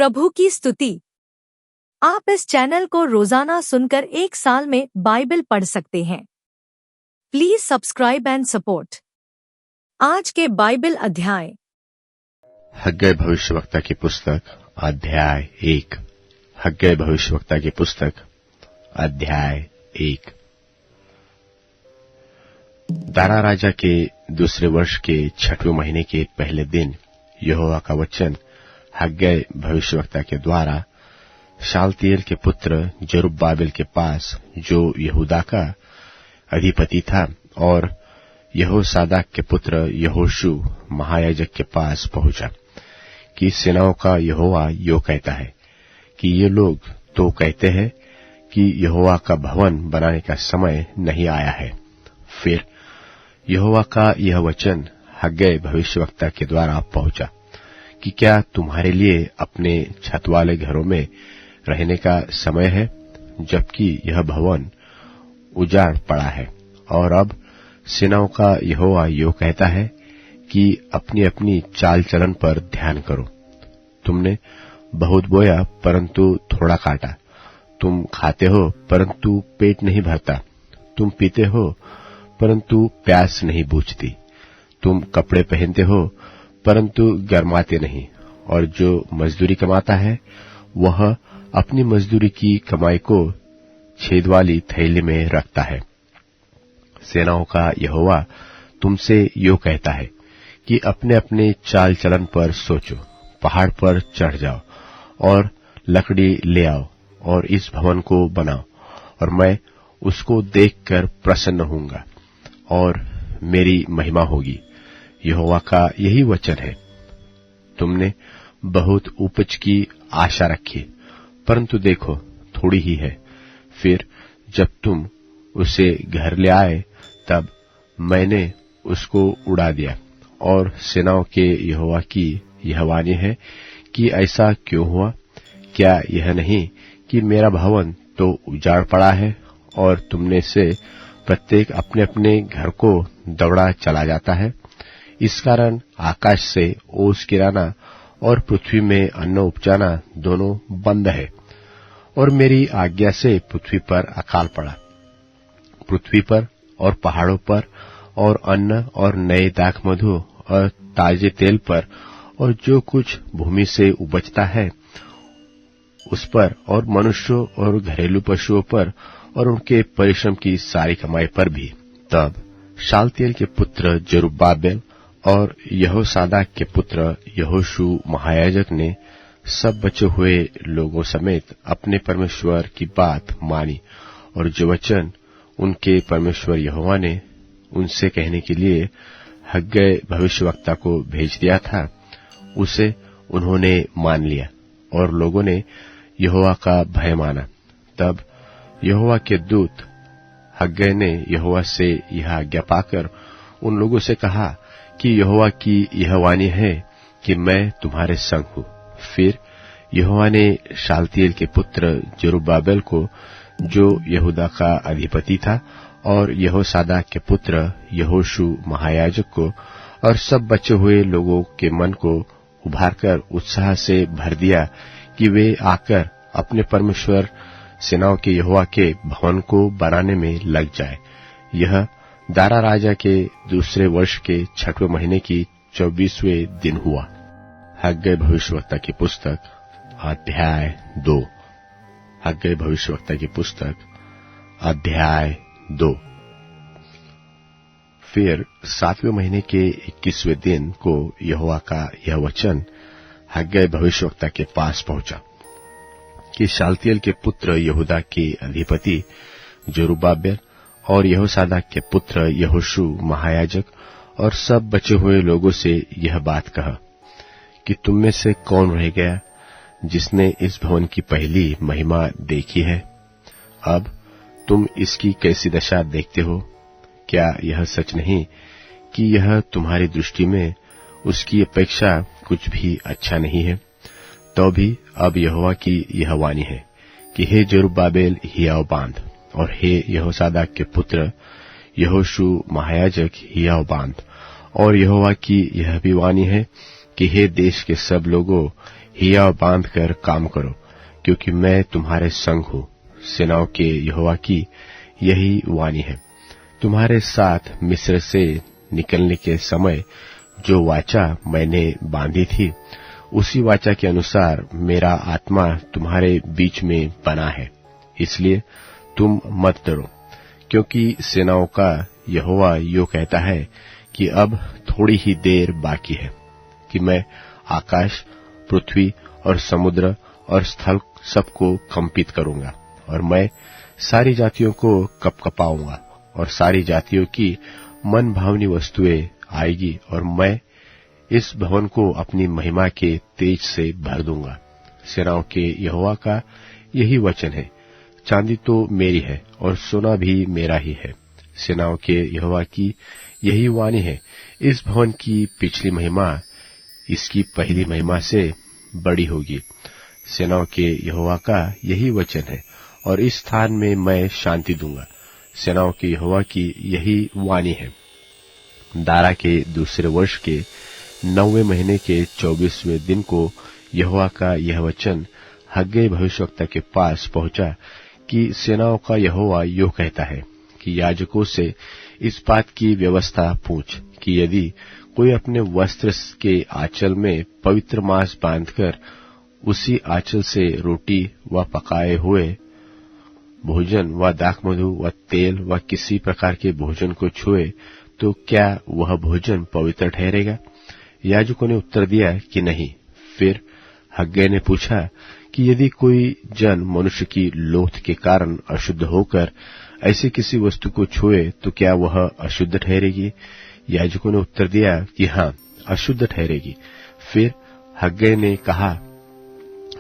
प्रभु की स्तुति। आप इस चैनल को रोजाना सुनकर 1 साल में बाइबल पढ़ सकते हैं। Please subscribe and support. आज के बाइबल अध्याय। हग्गै भविष्यवक्ता की पुस्तक अध्याय 1। हग्गै भविष्यवक्ता की पुस्तक अध्याय 1। दारा राजा के दूसरे वर्ष के 6वें महीने के पहले दिन यहोवा का वचन हग्गै भविष्यवक्ता के द्वारा शालतिएल के पुत्र जरुब्बाबेल के पास, जो यहूदा का अधिपति था, और यहोसादाक के पुत्र यहोशू महायाजक के पास पहुंचा कि सेनाओं का यहोवा यो कहता है कि ये लोग तो कहते हैं कि यहोवा का भवन बनाने का समय नहीं आया है। फिर यहोवा का यह वचन हग्गै भविष्यवक्ता के द्वारा पहुंचा कि क्या तुम्हारे लिए अपने छत वाले घरों में रहने का समय है, जबकि यह भवन उजाड़ पड़ा है। और अब सेनाओं का यहोवा यो कहता है कि अपनी अपनी चाल चलन पर ध्यान करो। तुमने बहुत बोया परंतु थोड़ा काटा, तुम खाते हो परंतु पेट नहीं भरता, तुम पीते हो परंतु प्यास नहीं बुझती, तुम कपड़े पहनते हो परंतु गर्माते नहीं, और जो मजदूरी कमाता है वह अपनी मजदूरी की कमाई को छेद वाली थैली में रखता है। सेनाओं का यहोवा तुमसे यो कहता है कि अपने अपने चाल चलन पर सोचो, पहाड़ पर चढ़ जाओ और लकड़ी ले आओ और इस भवन को बनाओ, और मैं उसको देखकर प्रसन्न होऊंगा और मेरी महिमा होगी। यहोवा का यही वचन है। तुमने बहुत उपज की आशा रखी, परंतु देखो थोड़ी ही है। फिर जब तुम उसे घर ले आए तब मैंने उसको उड़ा दिया। और सेनाओं के यहोवा की यह वाणी है कि ऐसा क्यों हुआ? क्या यह नहीं कि मेरा भवन तो उजाड़ पड़ा है और तुमने से प्रत्येक अपने अपने घर को दौड़ा चला जाता है? इस कारण आकाश से ओस गिराना और पृथ्वी में अन्न उपजाना दोनों बंद है, और मेरी आज्ञा से पृथ्वी पर अकाल पड़ा। पृथ्वी पर और पहाड़ों पर और अन्न और नए दाख मधु और ताजे तेल पर और जो कुछ भूमि से उपजता है उस पर, और मनुष्यों और घरेलू पशुओं पर और उनके परिश्रम की सारी कमाई पर भी। तब शालतिएल के पुत्र जरुब्बाबेल और यहोसादाक के पुत्र यहोशू महायाजक ने सब बचे हुए लोगों समेत अपने परमेश्वर की बात मानी, और जो वचन उनके परमेश्वर यहोवा ने उनसे कहने के लिए हग्गै भविष्यवक्ता को भेज दिया था, उसे उन्होंने मान लिया, और लोगों ने यहोवा का भय माना। तब यहोवा के दूत हग्गै ने यहोवा से यह आज्ञा पाकर उन लोगों से कहा कि यहोवा की यह वाणी है कि मैं तुम्हारे संग हूं। फिर यहोवा ने शालतिएल के पुत्र जरुब्बाबेल को, जो यहूदा का अधिपति था, और यहोसादाक के पुत्र यहोशू महायाजक को और सब बचे हुए लोगों के मन को उभारकर उत्साह से भर दिया कि वे आकर अपने परमेश्वर सेनाओं के यहोवा के भवन को बनाने में लग जाए। यह दारा राजा के दूसरे वर्ष के 6वें महीने की 24वें दिन हुआ। हग्गै भविष्यवक्ता की पुस्तक अध्याय 2। हग्गै भविष्यवक्ता की पुस्तक अध्याय 2। फिर 7वें महीने के 21वें दिन को यहोवा का यह वचन हग्गै भविष्यवक्ता के पास पहुंचा कि शालतिएल के पुत्र यहूदा के अधिपति जरुब्बाबेल और यहोसादाक के पुत्र यहोशू महायाजक और सब बचे हुए लोगों से यह बात कहा कि तुम में से कौन रह गया जिसने इस भवन की पहली महिमा देखी है? अब तुम इसकी कैसी दशा देखते हो? क्या यह सच नहीं कि यह तुम्हारी दृष्टि में उसकी अपेक्षा कुछ भी अच्छा नहीं है? तो भी अब यहोवा की यह वाणी है कि हे जरुब्बाबेल हियाव बांध, और हे यहोसादाक के पुत्र यहोशू महायाजक हियाव बांध। और यहोवा की यह भी वाणी है कि हे देश के सब लोगों, हियाव बांध कर काम करो, क्योंकि मैं तुम्हारे संग हूँ। सेनाओं के यहोवा की यही वाणी है। तुम्हारे साथ मिस्र से निकलने के समय जो वाचा मैंने बांधी थी, उसी वाचा के अनुसार मेरा आत्मा तुम्हारे बीच में बना है। इसलिए तुम मत डरो, क्योंकि सेनाओं का यहोवा यो कहता है कि अब थोड़ी ही देर बाकी है कि मैं आकाश, पृथ्वी और समुद्र और स्थल सबको कंपित करूंगा, और मैं सारी जातियों को कपकपाऊंगा, और सारी जातियों की मन भावनी वस्तुएं आएगी, और मैं इस भवन को अपनी महिमा के तेज से भर दूंगा। सेनाओं के यहोवा का यही वचन है। चांदी तो मेरी है और सोना भी मेरा ही है। सेनाओं के यहोवा की यही वाणी है। इस भवन की पिछली महिमा इसकी पहली महिमा से बड़ी होगी। सेनाओं के यहोवा का यही वचन है, और इस स्थान में मैं शांति दूंगा। सेनाओं के यहोवा की यही वाणी है। दारा के दूसरे वर्ष के 9वें महीने के 24वें दिन को यहोवा का यह वचन हग्गै भविष्यवक्ता के पास पहुंचा कि सेनाओं का यहोवा यो कहता है कि याजकों से इस बात की व्यवस्था पूछ कि यदि कोई अपने वस्त्र के आंचल में पवित्र मांस बांधकर उसी आंचल से रोटी व पकाए हुए भोजन व दाखमधु व तेल व किसी प्रकार के भोजन को छुए, तो क्या वह भोजन पवित्र ठहरेगा? याजकों ने उत्तर दिया कि नहीं। फिर हग्गै ने पूछा कि यदि कोई जन मनुष्य की लोथ के कारण अशुद्ध होकर ऐसे किसी वस्तु को छुए, तो क्या वह अशुद्ध ठहरेगी? याजकों ने उत्तर दिया कि हाँ, अशुद्ध ठहरेगी। फिर हग्गै ने कहा,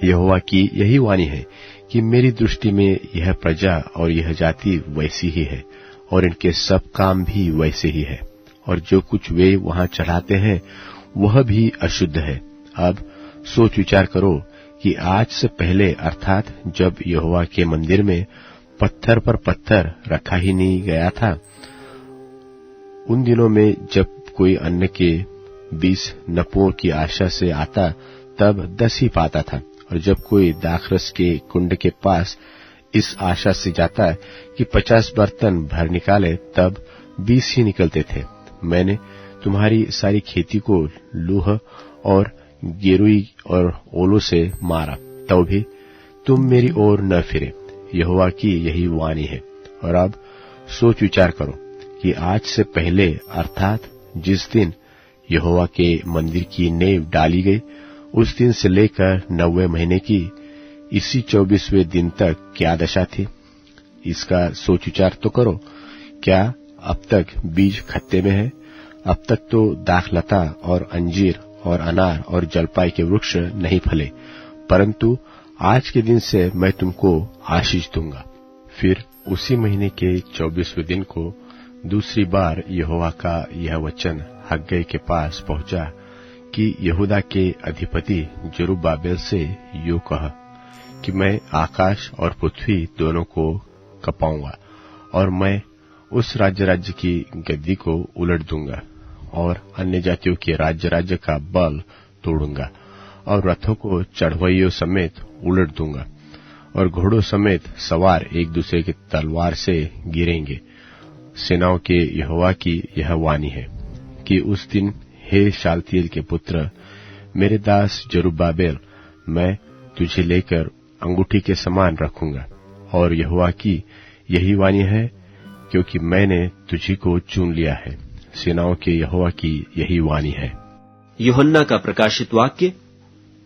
यहोवा की यही वाणी है कि मेरी दृष्टि में यह प्रजा और यह जाति वैसी ही है, और इनके सब काम भी वैसे ही है, और जो कुछ वे वहां चढ़ाते हैं वह भी अशुद्ध है। अब सोच विचार करो कि आज से पहले, अर्थात जब यहोवा के मंदिर में पत्थर पर पत्थर रखा ही नहीं गया था, उन दिनों में जब कोई अन्न के 20 नपुओं की आशा से आता तब 10 ही पाता था, और जब कोई दाखरस के कुंड के पास इस आशा से जाता कि 50 बर्तन भर निकाले, तब 20 ही निकलते थे। मैंने तुम्हारी सारी खेती को लूह और गेरुई और ओलों से मारा, तो भी तुम मेरी ओर न फिरे। यहोवा की यही वाणी है। और अब सोच विचार करो कि आज से पहले, अर्थात जिस दिन यहोवा के मंदिर की नींव डाली गई, उस दिन से लेकर 9वें महीने की इसी 24वें दिन तक क्या दशा थी? इसका सोच विचार तो करो। क्या अब तक बीज खत्ते में है? अब तक तो दाखलता और अंजीर और अनार और जलपाई के वृक्ष नहीं फले, परंतु आज के दिन से मैं तुमको आशीष दूंगा। फिर उसी महीने के 24वें दिन को दूसरी बार यहोवा का यह वचन हग्गै के पास पहुंचा कि यहूदा के अधिपति जरुब्बाबेल से यो कह कि मैं आकाश और पृथ्वी दोनों को कपाऊंगा, और मैं उस राज्य की गद्दी को उलट दूंगा, और अन्य जातियों के राज्य का बल तोड़ूंगा, और रथों को चढ़वइयों समेत उलट दूंगा, और घोड़ों समेत सवार एक दूसरे की तलवार से गिरेंगे। सेनाओं के यहोवा की यह वाणी है कि उस दिन, हे शालतिएल के पुत्र, मेरे दास जरुब्बाबेल, मैं तुझे लेकर अंगूठी के समान रखूंगा। और यहोवा की यही वाणी है, क्योंकि मैंने तुझी को चुन लिया है। सेनाओं के यहोवा की यही वाणी है। यूहन्ना का प्रकाशित वाक्य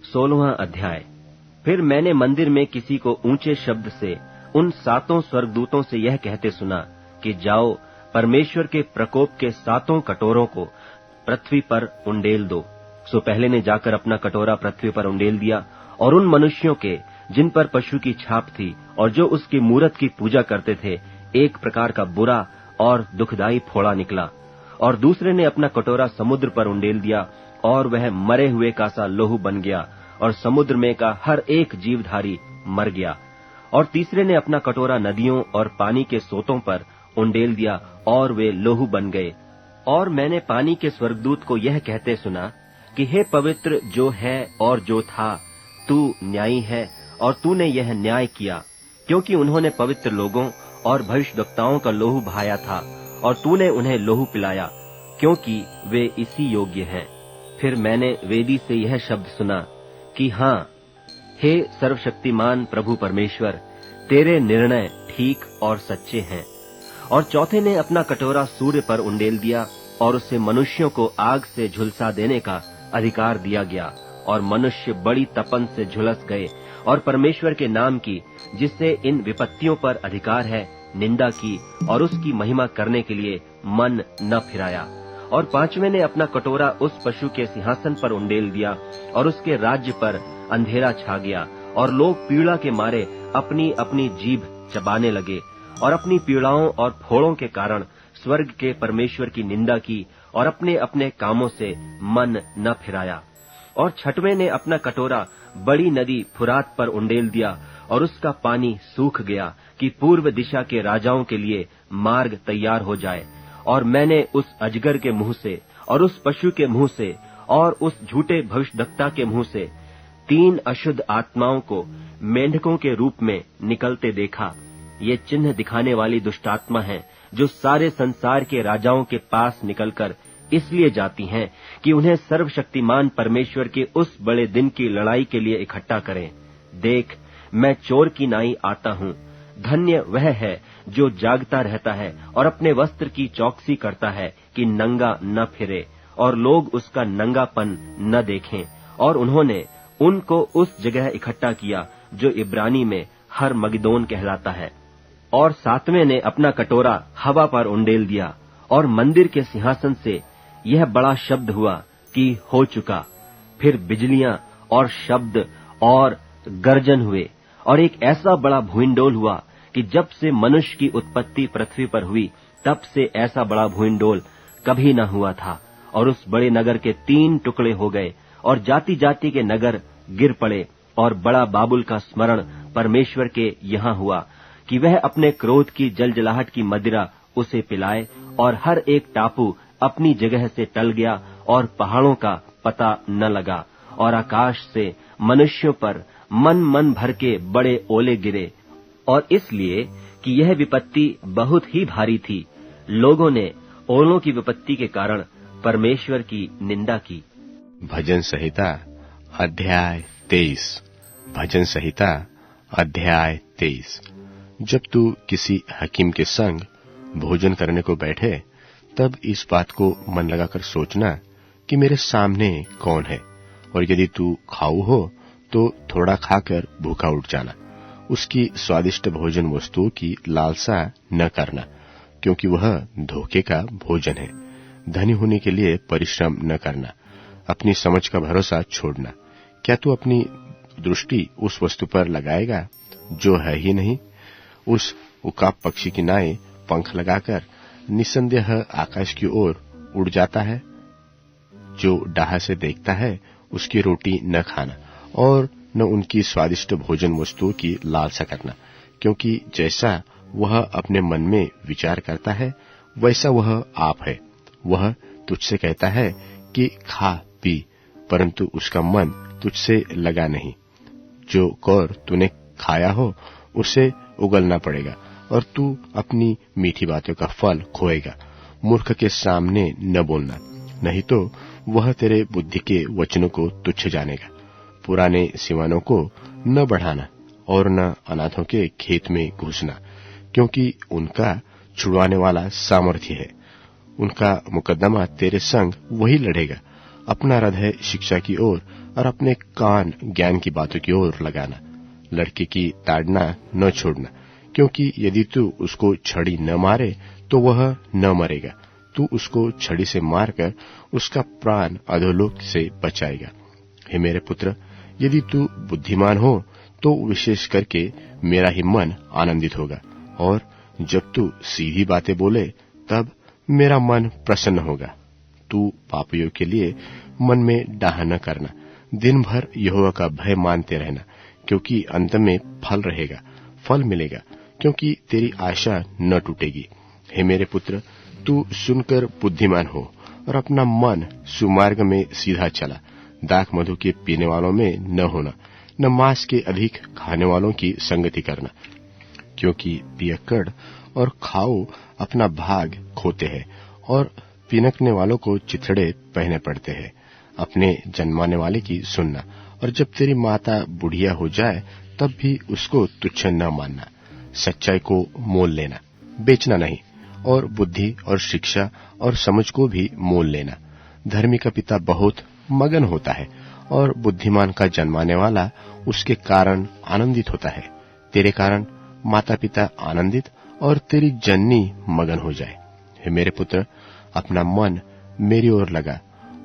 16वां अध्याय। फिर मैंने मंदिर में किसी को ऊंचे शब्द से उन 7 स्वर्गदूतों से यह कहते सुना कि जाओ, परमेश्वर के प्रकोप के 7 कटोरों को पृथ्वी पर उंडेल दो। सो पहले ने जाकर अपना कटोरा पृथ्वी पर उंडेल दिया, और उन मनुष्यों के जिन पर पशु की छाप थी और जो उसकी मूरत की पूजा करते थे, एक प्रकार का बुरा और दुखदाई फोड़ा निकला। और दूसरे ने अपना कटोरा समुद्र पर उंडेल दिया, और वह मरे हुए का सा लोहू बन गया, और समुद्र में का हर एक जीवधारी मर गया। और तीसरे ने अपना कटोरा नदियों और पानी के सोतों पर उंडेल दिया, और वे लोहू बन गए। और मैंने पानी के स्वर्गदूत को यह कहते सुना कि हे पवित्र जो है और जो था, तू न्यायी है और तूने यह न्याय किया, क्योंकि उन्होंने पवित्र लोगों और भविष्यद्वक्ताओं का लोहू बहाया था और तूने उन्हें लोहू पिलाया, क्योंकि वे इसी योग्य हैं। फिर मैंने वेदी से यह शब्द सुना कि हाँ, हे सर्वशक्तिमान प्रभु परमेश्वर, तेरे निर्णय ठीक और सच्चे हैं। और चौथे ने अपना कटोरा सूर्य पर उंडेल दिया और उससे मनुष्यों को आग से झुलसा देने का अधिकार दिया गया, और मनुष्य बड़ी तपन से झुलस गए और परमेश्वर के नाम की, जिससे इन विपत्तियों पर अधिकार है, निंदा की और उसकी महिमा करने के लिए मन न फिराया। और पांचवें ने अपना कटोरा उस पशु के सिंहासन पर उंडेल दिया और उसके राज्य पर अंधेरा छा गया, और लोग पीड़ा के मारे अपनी अपनी जीभ चबाने लगे और अपनी पीड़ाओं और फोड़ों के कारण स्वर्ग के परमेश्वर की निंदा की और अपने अपने कामों से मन न फिराया। और छठवें ने अपना कटोरा बड़ी नदी फुरात पर उंडेल दिया और उसका पानी सूख गया कि पूर्व दिशा के राजाओं के लिए मार्ग तैयार हो जाए। और मैंने उस अजगर के मुंह से और उस पशु के मुंह से और उस झूठे भविष्यद्वक्ता के मुंह से 3 अशुद्ध आत्माओं को मेंढकों के रूप में निकलते देखा। ये चिन्ह दिखाने वाली दुष्ट आत्मा है, जो सारे संसार के राजाओं के पास निकलकर इसलिए जाती हैं कि उन्हें सर्वशक्तिमान परमेश्वर के उस बड़े दिन की लड़ाई के लिए इकट्ठा करें। देख, मैं चोर की नाई आता हूँ। धन्य वह है जो जागता रहता है और अपने वस्त्र की चौकसी करता है कि नंगा न फिरे और लोग उसका नंगापन न देखें। और उन्होंने उनको उस जगह इकट्ठा किया जो इब्रानी में हरमगिदोन कहलाता है। और 7वें ने अपना कटोरा हवा पर उंडेल दिया और मंदिर के सिंहासन से यह बड़ा शब्द हुआ कि हो चुका। फिर बिजलियां और शब्द और गर्जन हुए और एक ऐसा बड़ा भूइंडोल हुआ कि जब से मनुष्य की उत्पत्ति पृथ्वी पर हुई तब से ऐसा बड़ा भूइंडोल कभी न हुआ था। और उस बड़े नगर के 3 टुकड़े हो गए और जाति जाति के नगर गिर पड़े। और बड़ा बाबुल का स्मरण परमेश्वर के यहाँ हुआ कि वह अपने क्रोध की जलजलाहट की मदिरा उसे पिलाए, और हर एक टापू अपनी जगह से टल गया और पहाड़ों का पता न लगा। और आकाश से मनुष्यों पर मन मन भर के बड़े ओले गिरे। और इसलिए कि यह विपत्ति बहुत ही भारी थी, लोगों ने ओलों की विपत्ति के कारण परमेश्वर की निंदा की। भजन संहिता अध्याय 23। भजन संहिता अध्याय 23। जब तू किसी हकीम के संग भोजन करने को बैठे, तब इस बात को मन लगाकर सोचना कि मेरे सामने कौन है, और यदि तू खाऊ हो तो थोड़ा खाकर भूखा उठ जाना। उसकी स्वादिष्ट भोजन वस्तुओं की लालसा न करना, क्योंकि वह धोखे का भोजन है। धनी होने के लिए परिश्रम न करना, अपनी समझ का भरोसा छोड़ना। क्या तू अपनी दृष्टि उस वस्तु पर लगाएगा जो है ही नहीं? उस उकाब पक्षी की नाई पंख लगाकर निसंदेह आकाश की ओर उड़ जाता है। जो डाह से देखता है उसकी रोटी न खाना और न उनकी स्वादिष्ट भोजन वस्तुओं की लालसा करना, क्योंकि जैसा वह अपने मन में विचार करता है वैसा वह आप है। वह तुझसे कहता है कि खा पी, परंतु उसका मन तुझसे लगा नहीं। जो कौर तूने खाया हो उसे उगलना पड़ेगा और तू अपनी मीठी बातों का फल खोएगा। मूर्ख के सामने न बोलना, नहीं तो वह तेरे बुद्धि के वचनों को तुच्छ जानेगा। पुराने सिवानों को न बढ़ाना और न अनाथों के खेत में घुसना, क्योंकि उनका छुड़वाने वाला सामर्थ्य है। उनका मुकदमा तेरे संग वही लड़ेगा। अपना हृदय शिक्षा की ओर और अपने कान ज्ञान की बातों की ओर लगाना। लड़के की ताड़ना न छोड़ना, क्योंकि यदि तू उसको छड़ी न मारे तो वह न मरेगा। तू उसको छड़ी से मारकर उसका प्राण अधोलोक से बचाएगा। हे मेरे पुत्र, यदि तू बुद्धिमान हो तो विशेष करके मेरा ही मन आनंदित होगा, और जब तू सीधी बातें बोले तब मेरा मन प्रसन्न होगा। तू पापियों के लिए मन में डाह न करना, दिन भर यहोवा का भय मानते रहना, क्योंकि अंत में फल रहेगा, फल मिलेगा, क्योंकि तेरी आशा न टूटेगी। हे मेरे पुत्र, तू सुनकर बुद्धिमान हो और अपना मन सुमार्ग में सीधा चला, दाख मधु के पीने वालों में न होना, न मांस के अधिक खाने वालों की संगति करना, क्योंकि पियक्कड़ और खाऊ अपना भाग खोते हैं और पिनकने वालों को चिथड़े पहने पड़ते हैं। अपने जन्माने वाले की सुनना, और जब तेरी माता बुढ़िया हो जाए तब भी उसको तुच्छ न मानना। सच्चाई को मोल लेना, बेचना नहीं, और बुद्धि और शिक्षा और समझ को भी मोल लेना। धर्मी का पिता बहुत मगन होता है और बुद्धिमान का जन्माने वाला उसके कारण आनंदित होता है। तेरे कारण माता पिता आनंदित और तेरी जननी मगन हो जाए। हे मेरे पुत्र, अपना मन मेरी ओर लगा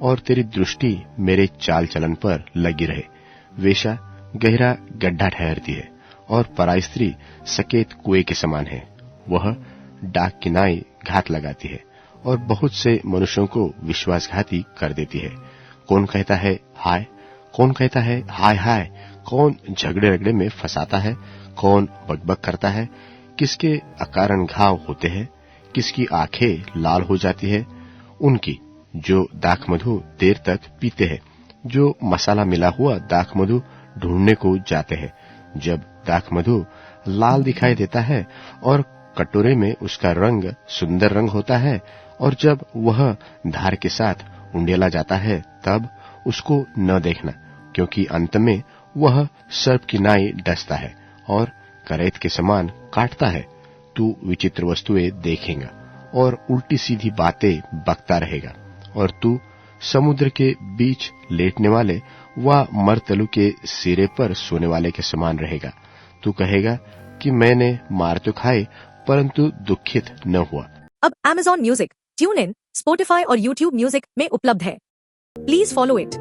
और तेरी दृष्टि मेरे चाल चलन पर लगी रहे। वेश्या गहरा गड्ढा ठहरती है और पराई स्त्री सकेत कुएं के समान है। वह डाक की नाई घात लगाती है और बहुत से मनुष्यों को विश्वासघाती कर देती है। कौन कहता है हाय, कौन कहता है हाय हाय, कौन झगड़े रगड़े में फंसाता है, कौन बकबक करता है, किसके अकारण घाव होते हैं, किसकी आंखें लाल हो जाती है। उनकी जो दाख मधु देर तक पीते हैं, जो मसाला मिला हुआ दाख मधु ढूंढने को जाते हैं। जब दाख मधु लाल दिखाई देता है और कटोरे में उसका रंग सुंदर रंग होता है, और जब वह धार के साथ उंडेला जाता है, तब उसको न देखना, क्योंकि अंत में वह सर्प की नाई डसता है और करैत के समान काटता है। तू विचित्र वस्तुएं देखेगा और उल्टी सीधी बातें बकता रहेगा, और तू समुद्र के बीच लेटने वाले व मरतलु के सिरे पर सोने वाले के समान रहेगा। तू कहेगा कि मैंने मार तो खाए, परंतु दुखित न हुआ। अब Amazon music, tune in, Spotify और YouTube म्यूजिक में उपलब्ध है। Please follow it.